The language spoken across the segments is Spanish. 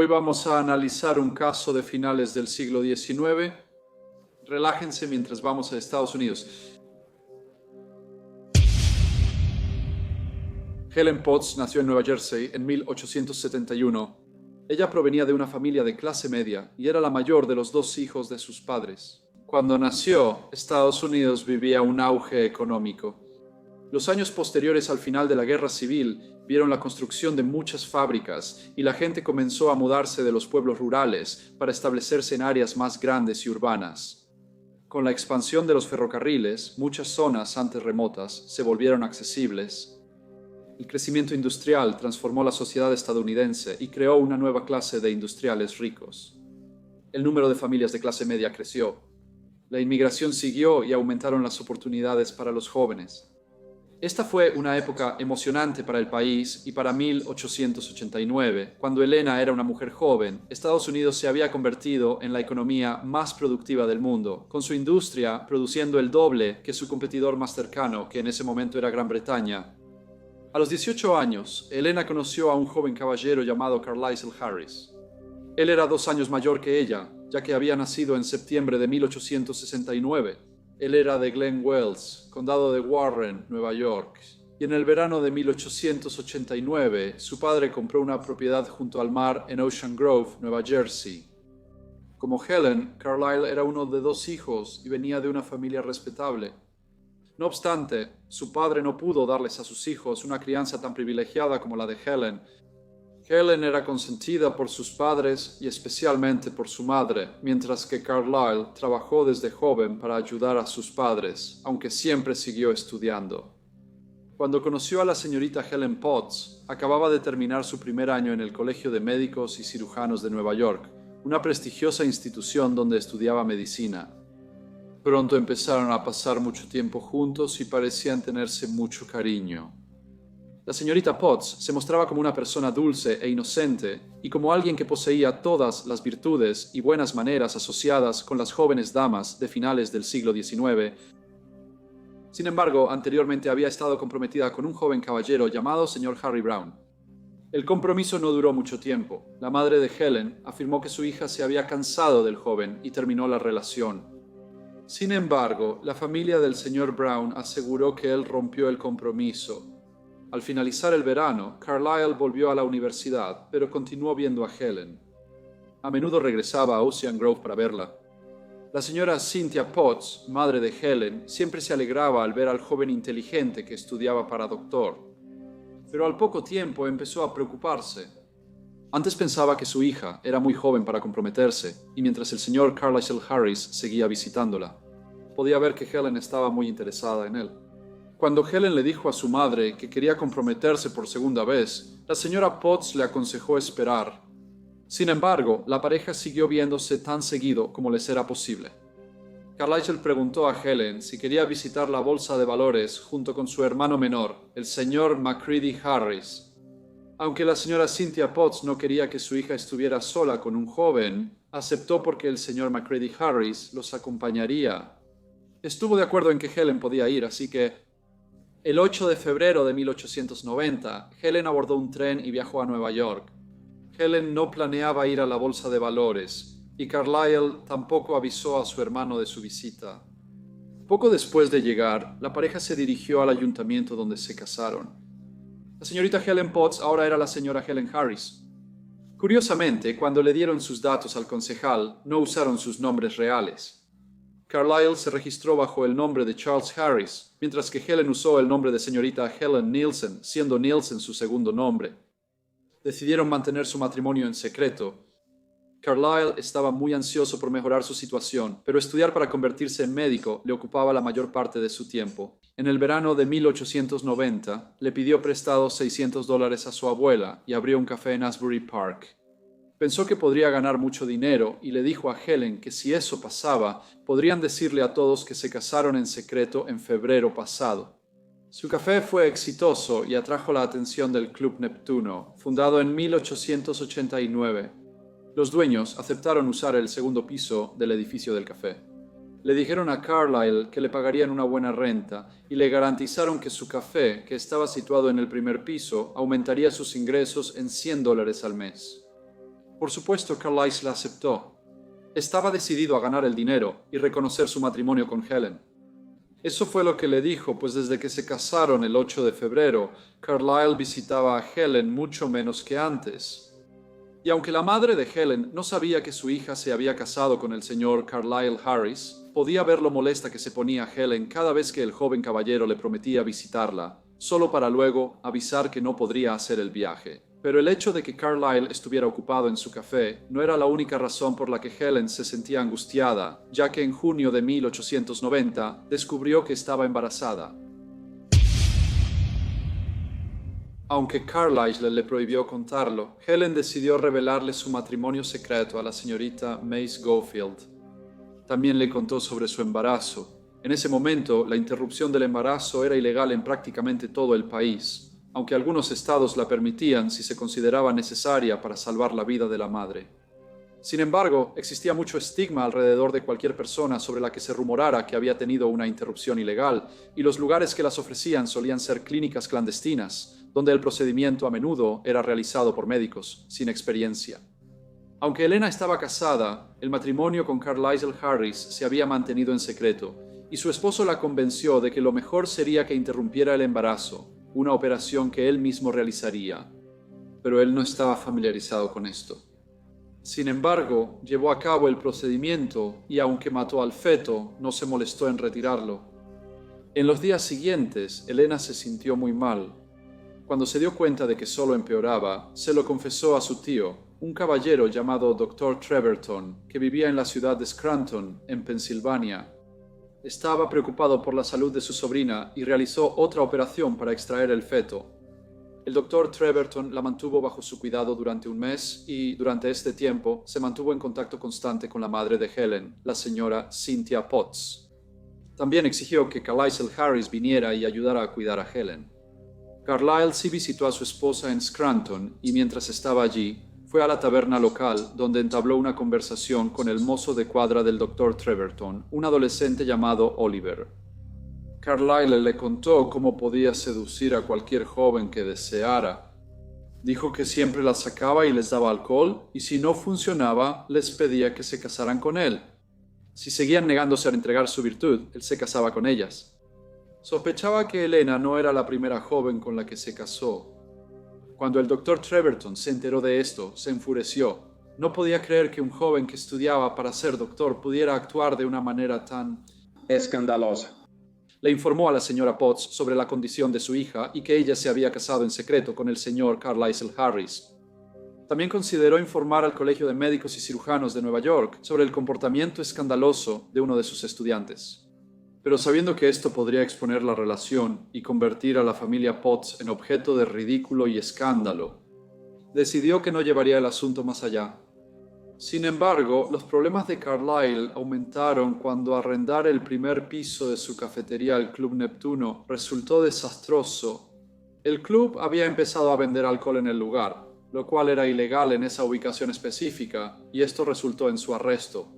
Hoy vamos a analizar un caso de finales del siglo XIX. Relájense mientras vamos a Estados Unidos. Helen Potts nació en Nueva Jersey en 1871. Ella provenía de una familia de clase media y era la mayor de los dos hijos de sus padres. Cuando nació, Estados Unidos vivía un auge económico. Los años posteriores al final de la Guerra Civil vieron la construcción de muchas fábricas y la gente comenzó a mudarse de los pueblos rurales para establecerse en áreas más grandes y urbanas. Con la expansión de los ferrocarriles, muchas zonas antes remotas se volvieron accesibles. El crecimiento industrial transformó la sociedad estadounidense y creó una nueva clase de industriales ricos. El número de familias de clase media creció. La inmigración siguió y aumentaron las oportunidades para los jóvenes. Esta fue una época emocionante para el país y para 1889, cuando Helena era una mujer joven, Estados Unidos se había convertido en la economía más productiva del mundo, con su industria produciendo el doble que su competidor más cercano, que en ese momento era Gran Bretaña. A los 18 años, Helena conoció a un joven caballero llamado Carlisle Harris. Él era 2 años mayor que ella, ya que había nacido en septiembre de 1869. Él era de Glen Wells, condado de Warren, Nueva York, y en el verano de 1889 su padre compró una propiedad junto al mar en Ocean Grove, Nueva Jersey. Como Helen, Carlisle era uno de 2 hijos y venía de una familia respetable. No obstante, su padre no pudo darles a sus hijos una crianza tan privilegiada como la de Helen. Helen era consentida por sus padres y especialmente por su madre, mientras que Carlisle trabajó desde joven para ayudar a sus padres, aunque siempre siguió estudiando. Cuando conoció a la señorita Helen Potts, acababa de terminar su primer año en el Colegio de Médicos y Cirujanos de Nueva York, una prestigiosa institución donde estudiaba medicina. Pronto empezaron a pasar mucho tiempo juntos y parecían tenerse mucho cariño. La señorita Potts se mostraba como una persona dulce e inocente y como alguien que poseía todas las virtudes y buenas maneras asociadas con las jóvenes damas de finales del siglo XIX. Sin embargo, anteriormente había estado comprometida con un joven caballero llamado Sr. Harry Brown. El compromiso no duró mucho tiempo. La madre de Helen afirmó que su hija se había cansado del joven y terminó la relación. Sin embargo, la familia del Sr. Brown aseguró que él rompió el compromiso. Al finalizar el verano, Carlisle volvió a la universidad, pero continuó viendo a Helen. A menudo regresaba a Ocean Grove para verla. La señora Cynthia Potts, madre de Helen, siempre se alegraba al ver al joven inteligente que estudiaba para doctor. Pero al poco tiempo empezó a preocuparse. Antes pensaba que su hija era muy joven para comprometerse, y mientras el señor Carlisle Harris seguía visitándola, podía ver que Helen estaba muy interesada en él. Cuando Helen le dijo a su madre que quería comprometerse por segunda vez, la señora Potts le aconsejó esperar. Sin embargo, la pareja siguió viéndose tan seguido como les era posible. Carlisle preguntó a Helen si quería visitar la bolsa de valores junto con su hermano menor, el señor Macready Harris. Aunque la señora Cynthia Potts no quería que su hija estuviera sola con un joven, aceptó porque el señor Macready Harris los acompañaría. Estuvo de acuerdo en que Helen podía ir, así que el 8 de febrero de 1890, Helen abordó un tren y viajó a Nueva York. Helen no planeaba ir a la bolsa de valores, y Carlisle tampoco avisó a su hermano de su visita. Poco después de llegar, la pareja se dirigió al ayuntamiento donde se casaron. La señorita Helen Potts ahora era la señora Helen Harris. Curiosamente, cuando le dieron sus datos al concejal, no usaron sus nombres reales. Carlisle se registró bajo el nombre de Charles Harris, mientras que Helen usó el nombre de señorita Helen Nielsen, siendo Nielsen su segundo nombre. Decidieron mantener su matrimonio en secreto. Carlisle estaba muy ansioso por mejorar su situación, pero estudiar para convertirse en médico le ocupaba la mayor parte de su tiempo. En el verano de 1890, le pidió prestado $600 a su abuela y abrió un café en Asbury Park. Pensó que podría ganar mucho dinero y le dijo a Helen que si eso pasaba, podrían decirle a todos que se casaron en secreto en febrero pasado. Su café fue exitoso y atrajo la atención del Club Neptuno, fundado en 1889. Los dueños aceptaron usar el segundo piso del edificio del café. Le dijeron a Carlisle que le pagarían una buena renta y le garantizaron que su café, que estaba situado en el primer piso, aumentaría sus ingresos en $100 al mes. Por supuesto, Carlisle la aceptó. Estaba decidido a ganar el dinero y reconocer su matrimonio con Helen. Eso fue lo que le dijo, pues desde que se casaron el 8 de febrero, Carlisle visitaba a Helen mucho menos que antes. Y aunque la madre de Helen no sabía que su hija se había casado con el señor Carlisle Harris, podía ver lo molesta que se ponía Helen cada vez que el joven caballero le prometía visitarla, solo para luego avisar que no podría hacer el viaje. Pero el hecho de que Carlisle estuviera ocupado en su café no era la única razón por la que Helen se sentía angustiada, ya que en junio de 1890 descubrió que estaba embarazada. Aunque Carlisle le prohibió contarlo, Helen decidió revelarle su matrimonio secreto a la señorita Mace Schofield. También le contó sobre su embarazo. En ese momento, la interrupción del embarazo era ilegal en prácticamente todo el país, aunque algunos estados la permitían si se consideraba necesaria para salvar la vida de la madre. Sin embargo, existía mucho estigma alrededor de cualquier persona sobre la que se rumorara que había tenido una interrupción ilegal, y los lugares que las ofrecían solían ser clínicas clandestinas, donde el procedimiento a menudo era realizado por médicos sin experiencia. Aunque Elena estaba casada, el matrimonio con Carlisle Harris se había mantenido en secreto, y su esposo la convenció de que lo mejor sería que interrumpiera el embarazo, una operación que él mismo realizaría. Pero él no estaba familiarizado con esto. Sin embargo, llevó a cabo el procedimiento y aunque mató al feto, no se molestó en retirarlo. En los días siguientes, Elena se sintió muy mal. Cuando se dio cuenta de que solo empeoraba, se lo confesó a su tío, un caballero llamado Dr. Treverton, que vivía en la ciudad de Scranton, en Pensilvania. Estaba preocupado por la salud de su sobrina y realizó otra operación para extraer el feto. El Dr. Treverton la mantuvo bajo su cuidado durante un mes y, durante este tiempo, se mantuvo en contacto constante con la madre de Helen, la señora Cynthia Potts. También exigió que Carlisle Harris viniera y ayudara a cuidar a Helen. Carlisle sí visitó a su esposa en Scranton y mientras estaba allí, fue a la taberna local donde entabló una conversación con el mozo de cuadra del Dr. Treverton, un adolescente llamado Oliver. Carlisle le contó cómo podía seducir a cualquier joven que deseara. Dijo que siempre las sacaba y les daba alcohol, y si no funcionaba, les pedía que se casaran con él. Si seguían negándose a entregar su virtud, él se casaba con ellas. Sospechaba que Elena no era la primera joven con la que se casó. Cuando el Dr. Treverton se enteró de esto, se enfureció. No podía creer que un joven que estudiaba para ser doctor pudiera actuar de una manera tan escandalosa. Le informó a la señora Potts sobre la condición de su hija y que ella se había casado en secreto con el señor Carlisle Harris. También consideró informar al Colegio de Médicos y Cirujanos de Nueva York sobre el comportamiento escandaloso de uno de sus estudiantes. Pero sabiendo que esto podría exponer la relación y convertir a la familia Potts en objeto de ridículo y escándalo, decidió que no llevaría el asunto más allá. Sin embargo, los problemas de Carlisle aumentaron cuando arrendar el primer piso de su cafetería al Club Neptuno resultó desastroso. El club había empezado a vender alcohol en el lugar, lo cual era ilegal en esa ubicación específica, y esto resultó en su arresto.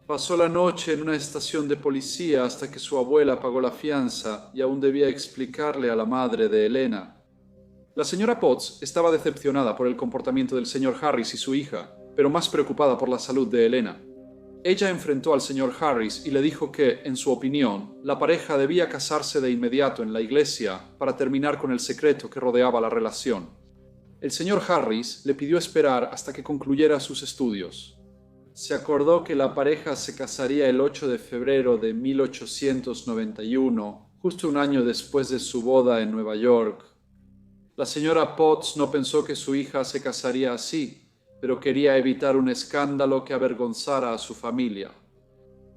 Pasó la noche en una estación de policía hasta que su abuela pagó la fianza y aún debía explicarle a la madre de Elena. La señora Potts estaba decepcionada por el comportamiento del señor Harris y su hija, pero más preocupada por la salud de Elena. Ella enfrentó al señor Harris y le dijo que, en su opinión, la pareja debía casarse de inmediato en la iglesia para terminar con el secreto que rodeaba la relación. El señor Harris le pidió esperar hasta que concluyera sus estudios. Se acordó que la pareja se casaría el 8 de febrero de 1891, justo un año después de su boda en Nueva York. La señora Potts no pensó que su hija se casaría así, pero quería evitar un escándalo que avergonzara a su familia.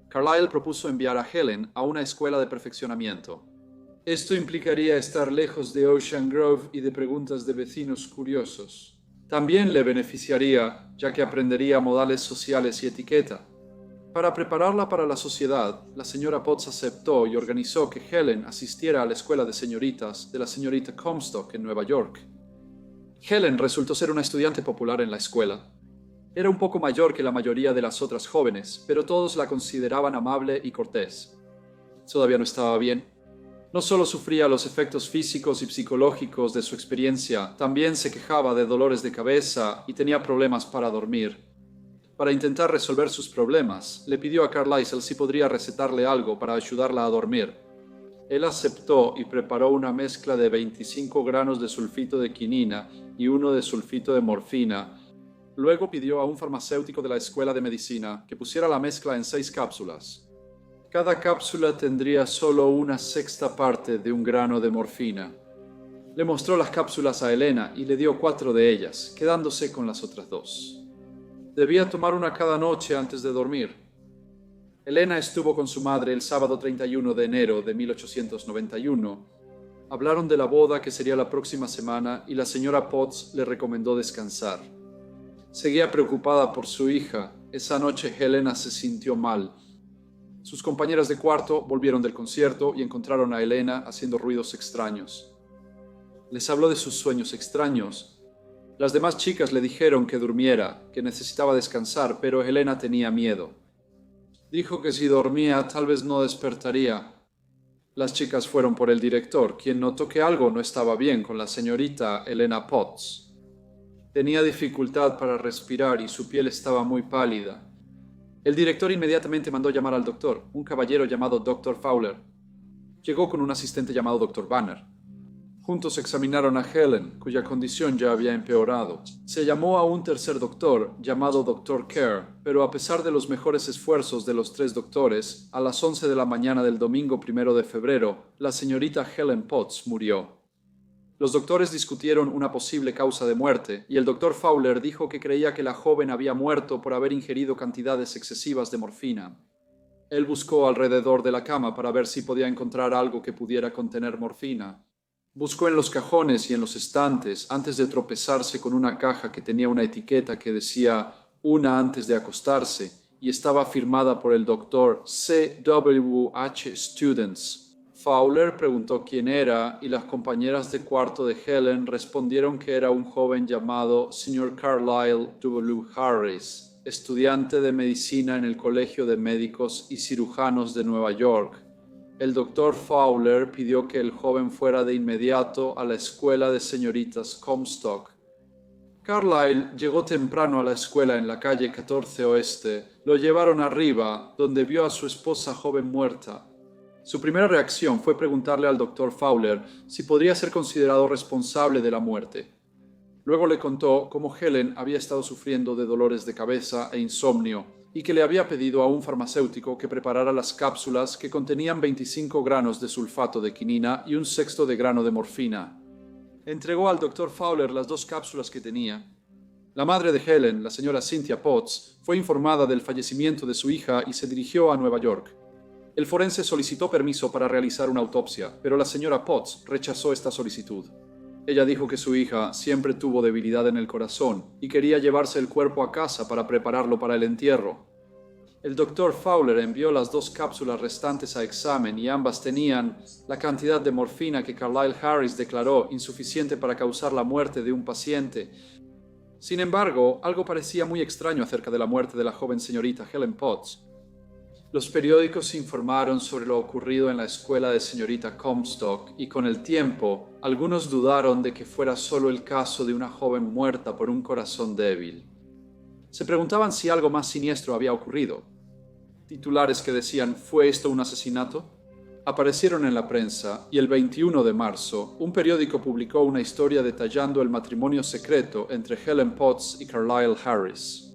Carlisle propuso enviar a Helen a una escuela de perfeccionamiento. Esto implicaría estar lejos de Ocean Grove y de preguntas de vecinos curiosos. También le beneficiaría, ya que aprendería modales sociales y etiqueta. Para prepararla para la sociedad, la señora Potts aceptó y organizó que Helen asistiera a la escuela de señoritas de la señorita Comstock en Nueva York. Helen resultó ser una estudiante popular en la escuela. Era un poco mayor que la mayoría de las otras jóvenes, pero todos la consideraban amable y cortés. Todavía no estaba bien. No solo sufría los efectos físicos y psicológicos de su experiencia, también se quejaba de dolores de cabeza y tenía problemas para dormir. Para intentar resolver sus problemas, le pidió a Carlisle si podría recetarle algo para ayudarla a dormir. Él aceptó y preparó una mezcla de 25 granos de sulfito de quinina y uno de sulfito de morfina. Luego pidió a un farmacéutico de la escuela de medicina que pusiera la mezcla en 6 cápsulas. Cada cápsula tendría solo una sexta parte de un grano de morfina. Le mostró las cápsulas a Helena y le dio 4 de ellas, quedándose con las otras 2. Debía tomar una cada noche antes de dormir. Helena estuvo con su madre el sábado 31 de enero de 1891. Hablaron de la boda que sería la próxima semana y la señora Potts le recomendó descansar. Seguía preocupada por su hija. Esa noche Helena se sintió mal. Sus compañeras de cuarto volvieron del concierto y encontraron a Helena haciendo ruidos extraños. Les habló de sus sueños extraños. Las demás chicas le dijeron que durmiera, que necesitaba descansar, pero Helena tenía miedo. Dijo que si dormía tal vez no despertaría. Las chicas fueron por el director, quien notó que algo no estaba bien con la señorita Helena Potts. Tenía dificultad para respirar y su piel estaba muy pálida. El director inmediatamente mandó llamar al doctor, un caballero llamado Dr. Fowler. Llegó con un asistente llamado Dr. Banner. Juntos examinaron a Helen, cuya condición ya había empeorado. Se llamó a un tercer doctor, llamado Dr. Kerr, pero a pesar de los mejores esfuerzos de los 3 doctores, a las 11 de la mañana del domingo 1 de febrero, la señorita Helen Potts murió. Los doctores discutieron una posible causa de muerte, y el Dr. Fowler dijo que creía que la joven había muerto por haber ingerido cantidades excesivas de morfina. Él buscó alrededor de la cama para ver si podía encontrar algo que pudiera contener morfina. Buscó en los cajones y en los estantes antes de tropezarse con una caja que tenía una etiqueta que decía «una antes de acostarse» y estaba firmada por el Dr. C.W.H. Students. Fowler preguntó quién era y las compañeras de cuarto de Helen respondieron que era un joven llamado Sr. Carlisle W. Harris, estudiante de medicina en el Colegio de Médicos y Cirujanos de Nueva York. El Dr. Fowler pidió que el joven fuera de inmediato a la escuela de señoritas Comstock. Carlisle llegó temprano a la escuela en la calle 14 Oeste. Lo llevaron arriba, donde vio a su esposa joven muerta. Su primera reacción fue preguntarle al Dr. Fowler si podría ser considerado responsable de la muerte. Luego le contó cómo Helen había estado sufriendo de dolores de cabeza e insomnio y que le había pedido a un farmacéutico que preparara las cápsulas que contenían 25 granos de sulfato de quinina y un sexto de grano de morfina. Entregó al Dr. Fowler las 2 cápsulas que tenía. La madre de Helen, la señora Cynthia Potts, fue informada del fallecimiento de su hija y se dirigió a Nueva York. El forense solicitó permiso para realizar una autopsia, pero la señora Potts rechazó esta solicitud. Ella dijo que su hija siempre tuvo debilidad en el corazón y quería llevarse el cuerpo a casa para prepararlo para el entierro. El Dr. Fowler envió las 2 cápsulas restantes a examen y ambas tenían la cantidad de morfina que Carlisle Harris declaró insuficiente para causar la muerte de un paciente. Sin embargo, algo parecía muy extraño acerca de la muerte de la joven señorita Helen Potts. Los periódicos informaron sobre lo ocurrido en la escuela de señorita Comstock y con el tiempo, algunos dudaron de que fuera solo el caso de una joven muerta por un corazón débil. Se preguntaban si algo más siniestro había ocurrido. Titulares que decían «¿Fue esto un asesinato?», aparecieron en la prensa y el 21 de marzo, un periódico publicó una historia detallando el matrimonio secreto entre Helen Potts y Carlisle Harris.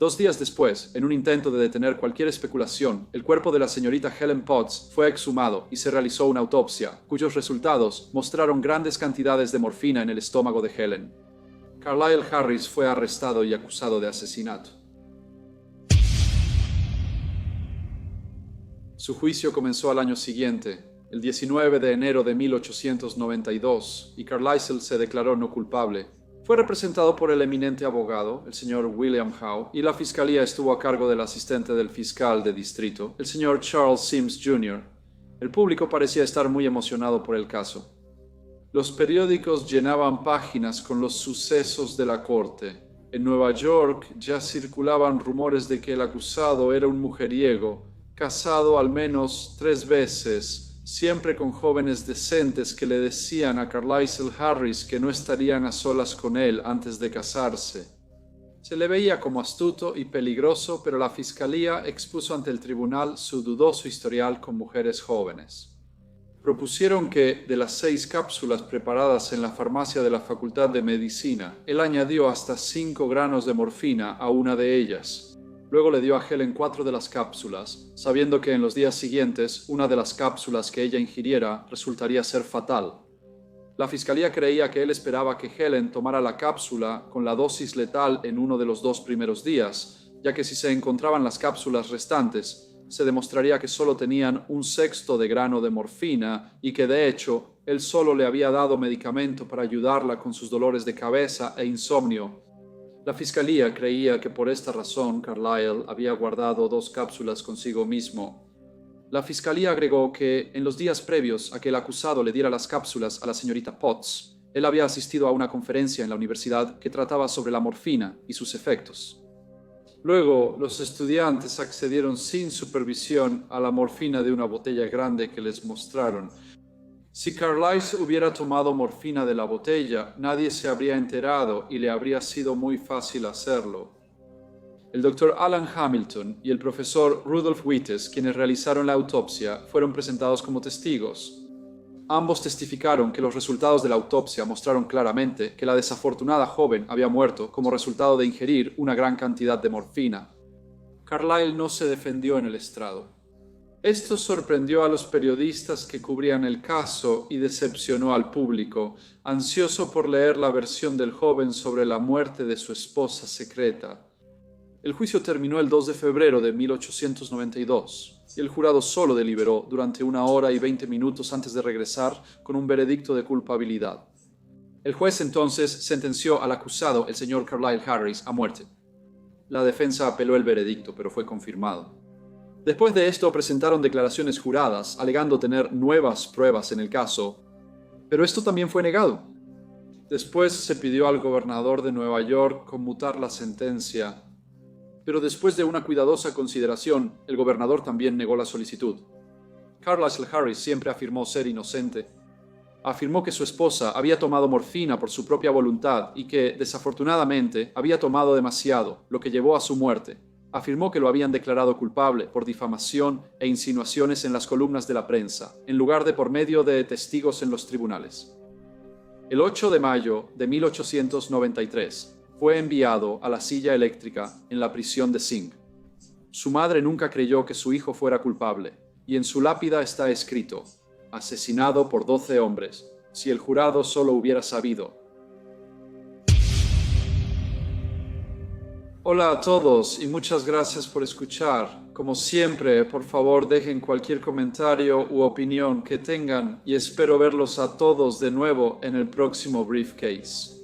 2 días después, en un intento de detener cualquier especulación, el cuerpo de la señorita Helen Potts fue exhumado y se realizó una autopsia, cuyos resultados mostraron grandes cantidades de morfina en el estómago de Helen. Carlisle Harris fue arrestado y acusado de asesinato. Su juicio comenzó al año siguiente, el 19 de enero de 1892, y Carlisle se declaró no culpable. Fue representado por el eminente abogado, el señor William Howe, y la fiscalía estuvo a cargo del asistente del fiscal de distrito, el señor Charles Sims Jr. El público parecía estar muy emocionado por el caso. Los periódicos llenaban páginas con los sucesos de la corte. En Nueva York ya circulaban rumores de que el acusado era un mujeriego, casado al menos 3 veces, siempre con jóvenes decentes que le decían a Carlisle Harris que no estarían a solas con él antes de casarse. Se le veía como astuto y peligroso, pero la fiscalía expuso ante el tribunal su dudoso historial con mujeres jóvenes. Propusieron que, de las 6 cápsulas preparadas en la farmacia de la Facultad de Medicina, él añadió hasta 5 granos de morfina a una de ellas. Luego le dio a Helen 4 de las cápsulas, sabiendo que en los días siguientes una de las cápsulas que ella ingiriera resultaría ser fatal. La fiscalía creía que él esperaba que Helen tomara la cápsula con la dosis letal en uno de los 2 primeros días, ya que si se encontraban las cápsulas restantes, se demostraría que solo tenían 1/6 de grano de morfina y que de hecho él solo le había dado medicamento para ayudarla con sus dolores de cabeza e insomnio. La fiscalía creía que por esta razón Carlisle había guardado 2 cápsulas consigo mismo. La fiscalía agregó que en los días previos a que el acusado le diera las cápsulas a la señorita Potts, él había asistido a una conferencia en la universidad que trataba sobre la morfina y sus efectos. Luego, los estudiantes accedieron sin supervisión a la morfina de una botella grande que les mostraron. Si Carlisle hubiera tomado morfina de la botella, nadie se habría enterado y le habría sido muy fácil hacerlo. El doctor Alan Hamilton y el profesor Rudolf Wittes, quienes realizaron la autopsia, fueron presentados como testigos. Ambos testificaron que los resultados de la autopsia mostraron claramente que la desafortunada joven había muerto como resultado de ingerir una gran cantidad de morfina. Carlisle no se defendió en el estrado. Esto sorprendió a los periodistas que cubrían el caso y decepcionó al público, ansioso por leer la versión del joven sobre la muerte de su esposa secreta. El juicio terminó el 2 de febrero de 1892 y el jurado solo deliberó durante 1 hora y 20 minutos antes de regresar con un veredicto de culpabilidad. El juez entonces sentenció al acusado, el señor Carlisle Harris, a muerte. La defensa apeló el veredicto, pero fue confirmado. Después de esto presentaron declaraciones juradas, alegando tener nuevas pruebas en el caso, pero esto también fue negado. Después se pidió al gobernador de Nueva York conmutar la sentencia, pero después de una cuidadosa consideración, el gobernador también negó la solicitud. Carlisle Harris siempre afirmó ser inocente. Afirmó que su esposa había tomado morfina por su propia voluntad y que, desafortunadamente, había tomado demasiado, lo que llevó a su muerte. Afirmó que lo habían declarado culpable por difamación e insinuaciones en las columnas de la prensa, en lugar de por medio de testigos en los tribunales. El 8 de mayo de 1893, fue enviado a la silla eléctrica en la prisión de Sing. Su madre nunca creyó que su hijo fuera culpable, y en su lápida está escrito: asesinado por 12 hombres, si el jurado solo hubiera sabido. Hola a todos y muchas gracias por escuchar. Como siempre, por favor dejen cualquier comentario u opinión que tengan y espero verlos a todos de nuevo en el próximo Briefcase.